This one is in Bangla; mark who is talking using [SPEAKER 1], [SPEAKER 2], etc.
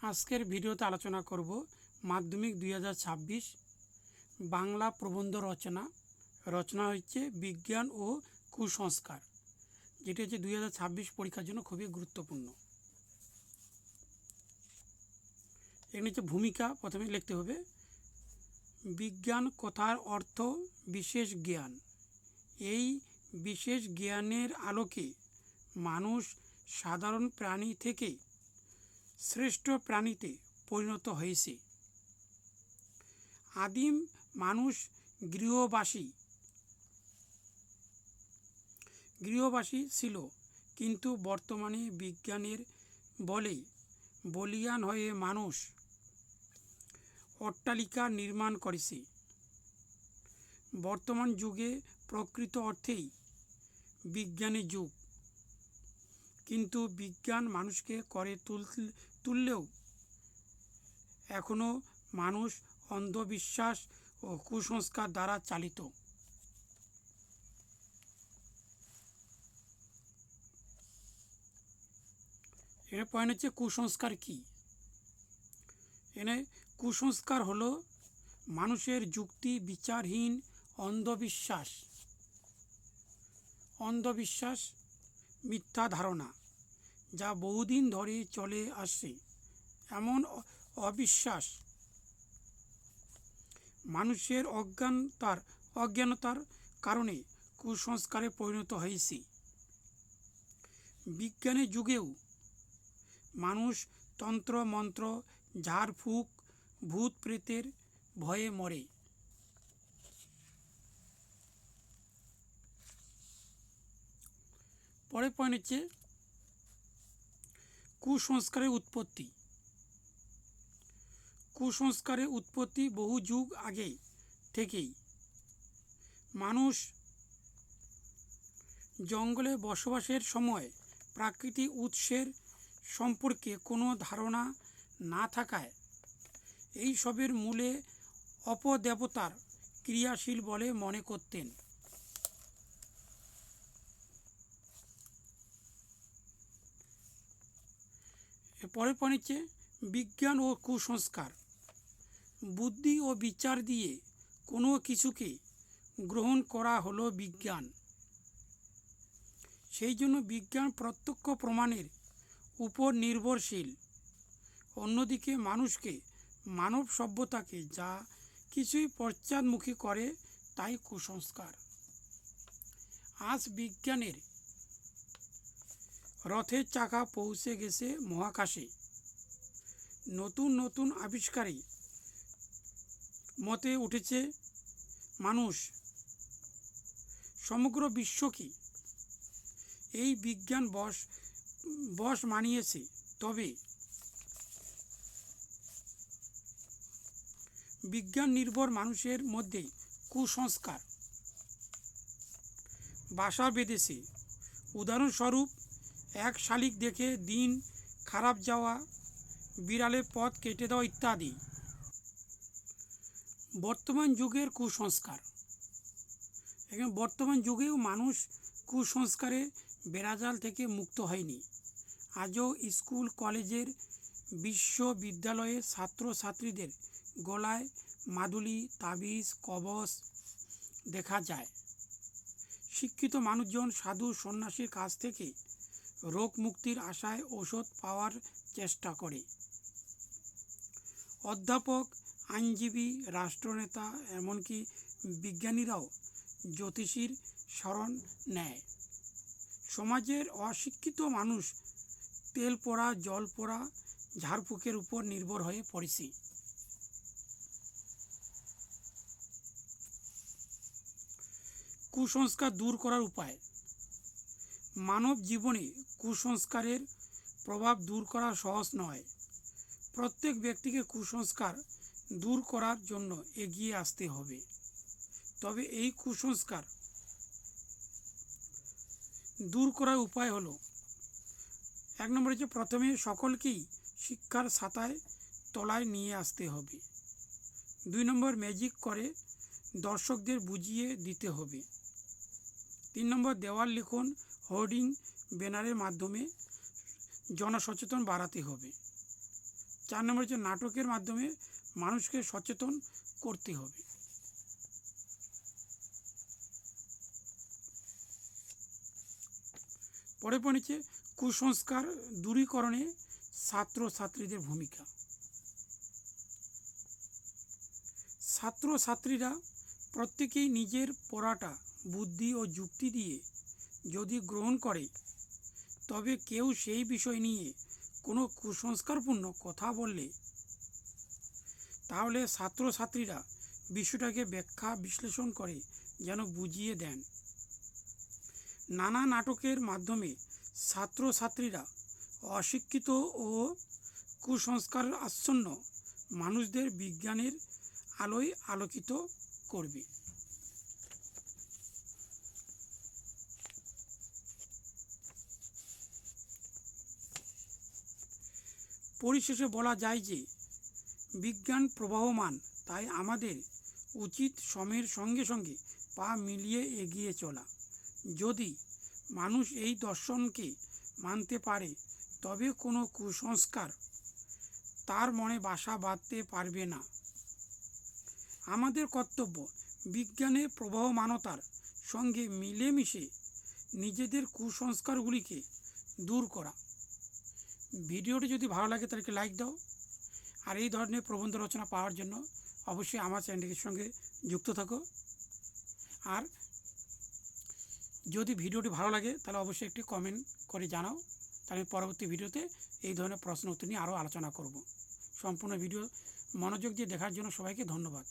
[SPEAKER 1] আজকের ভিডিওতে আলোচনা করব মাধ্যমিক 2026 বাংলা প্রবন্ধ রচনা হচ্ছে বিজ্ঞান ও কুসংস্কার, যেটি হচ্ছে 2026 পরীক্ষার জন্য খুবই গুরুত্বপূর্ণ। এখানে হচ্ছে ভূমিকা প্রথমে লিখতে হবে। বিজ্ঞান কথার অর্থ বিশেষ জ্ঞান। এই বিশেষ জ্ঞানের আলোকে মানুষ সাধারণ প্রাণী থেকে শ্রেষ্ঠ প্রাণীতে পরিণত হয়েছে। আদিম মানুষ গৃহবাসী ছিল, কিন্তু বর্তমানে বিজ্ঞানের বলে বলীয়ান হয়ে মানুষ অট্টালিকা নির্মাণ করেছে। বর্তমান যুগে প্রকৃত অর্থেই বিজ্ঞানের যুগ, কিন্তু বিজ্ঞান মানুষকে করে তুললেও এখনও মানুষ অন্ধবিশ্বাস ও কুসংস্কার দ্বারা চালিত। এর পয়েন্ট হচ্ছে কুসংস্কার কি। এখানে কুসংস্কার হলো মানুষের যুক্তি বিচারহীন অন্ধবিশ্বাস, মিথ্যা ধারণা, যা বহুদিন ধরে চলে আসছে। এমন অবিশ্বাস মানুষের অজ্ঞানতার কারণে কুসংস্কারে পরিণত হয়েছে। বিজ্ঞানের যুগেও মানুষ তন্ত্র মন্ত্র, ঝাড়ফুঁক, ভূত প্রেতের ভয়ে মরে। পরের পয়েন্ট হচ্ছে কুসংস্কারের উৎপত্তি। কুসংস্কারের উৎপত্তি বহু যুগ আগে থেকেই। মানুষ জঙ্গলে বসবাসের সময় প্রাকৃতিক উৎসের সম্পর্কে কোনো ধারণা না থাকায় এইসবের মূলে অপদেবতার ক্রিয়াশীল বলে মনে করতেন। পরের পয়েন্ট হচ্ছে বিজ্ঞান ও কুসংস্কার। বুদ্ধি ও বিচার দিয়ে কোনো কিছুকে গ্রহণ করা হলো বিজ্ঞান। সেই জন্য বিজ্ঞান প্রত্যক্ষ প্রমাণের উপর নির্ভরশীল। অন্যদিকে মানুষকে, মানব সভ্যতাকে যা কিছুই পশ্চাদমুখী করে তাই কুসংস্কার। আজ বিজ্ঞানের রথের চাকা পৌঁছে গেছে মহাকাশে। নতুন নতুন আবিষ্কারে মতে উঠেছে মানুষ সমগ্র বিশ্বকে এই বিজ্ঞান বশ মানিয়েছে। তবে বিজ্ঞান নির্ভর মানুষের মধ্যে কুসংস্কার বাসা বেঁধেছে। উদাহরণস্বরূপ, এক শালিক দেখে দিন খারাপ যাওয়া, বিড়ালের পথ কেটে দেওয়া ইত্যাদি। বর্তমান যুগের কুসংস্কার। এখানে বর্তমান যুগেও মানুষ কুসংস্কারের বেড়াজাল থেকে মুক্ত হয়নি। আজও স্কুল, কলেজের, বিশ্ববিদ্যালয়ের ছাত্রছাত্রীদের গলায় মাদুলি, তাবিজ, কবচ দেখা যায়। শিক্ষিত মানুষজন সাধু সন্ন্যাসীর কাছ থেকে রোগ মুক্তির আশায় ওষুধ পাওয়ার চেষ্টা করে। অধ্যাপক, আইনজীবী, রাষ্ট্রনেতা, এমনকি বিজ্ঞানীরাও জ্যোতিষীর শরণ নেয়। সমাজের অশিক্ষিত মানুষ তেল পোড়া, জল পোড়া, ঝাড়ফুঁকের উপর নির্ভর হয়ে পড়েছে। কুসংস্কার দূর করার উপায়। মানব জীবনে কুসংস্কারের প্রভাব দূর করা সহজ নয়। প্রত্যেক ব্যক্তিকে কুসংস্কার দূর করার জন্য এগিয়ে আসতে হবে। তবে এই কুসংস্কার দূর করার উপায় হলো, 1 নম্বর হচ্ছে প্রথমে সকলকেই শিক্ষার ছাতায় তলায় নিয়ে আসতে হবে। 2 নম্বর, ম্যাজিক করে দর্শকদের বুঝিয়ে দিতে হবে। 3 নম্বর, দেওয়াল লিখন, হোর্ডিং, ব্যানারের মাধ্যমে জনসচেতন বাড়াতে হবে। 4 নম্বর হচ্ছে নাটকের মাধ্যমে মানুষকে সচেতন করতে হবে। পরে পড়েছে কুসংস্কার দূরীকরণে ছাত্রছাত্রীদের ভূমিকা। ছাত্রছাত্রীরা প্রত্যেকেই নিজের পড়াটা বুদ্ধি ও যুক্তি দিয়ে যদি গ্রহণ করে, তবে কেউ সেই বিষয় নিয়ে কোনো কুসংস্কারপূর্ণ কথা বললে তাহলে ছাত্রছাত্রীরা বিষয়টাকে ব্যাখ্যা বিশ্লেষণ করে যেন বুঝিয়ে দেন। নানা নাটকের মাধ্যমে ছাত্রছাত্রীরা অশিক্ষিত ও কুসংস্কার আচ্ছন্ন মানুষদের বিজ্ঞানের আলোয় আলোকিত করবে। পরিশেষে বলা যায় যে বিজ্ঞান প্রবাহমান, তাই আমাদের উচিত সময়ের সঙ্গে সঙ্গে পা মিলিয়ে এগিয়ে চলা। যদি মানুষ এই দর্শনকে মানতে পারে, তবে কোনো কুসংস্কার তার মনে বাসা বাঁধতে পারবে না। আমাদের কর্তব্য বিজ্ঞানের প্রবাহমানতার সঙ্গে মিলেমিশে নিজেদের কুসংস্কারগুলিকে দূর করা। ভিডিওটি যদি ভালো লাগে তাহলে লাইক দাও, আর এই ধরনের প্রবন্ধ রচনা পাওয়ার জন্য অবশ্যই আমার চ্যানেলটির সঙ্গে যুক্ত থাকো। আর যদি ভিডিওটি ভালো লাগে তাহলে অবশ্যই একটি কমেন্ট করে জানাও, তাহলে পরবর্তী ভিডিওতে এই ধরনের প্রশ্ন উত্তর নিয়ে আরও আলোচনা করব। সম্পূর্ণ ভিডিও মনোযোগ দিয়ে দেখার জন্য সবাইকে ধন্যবাদ।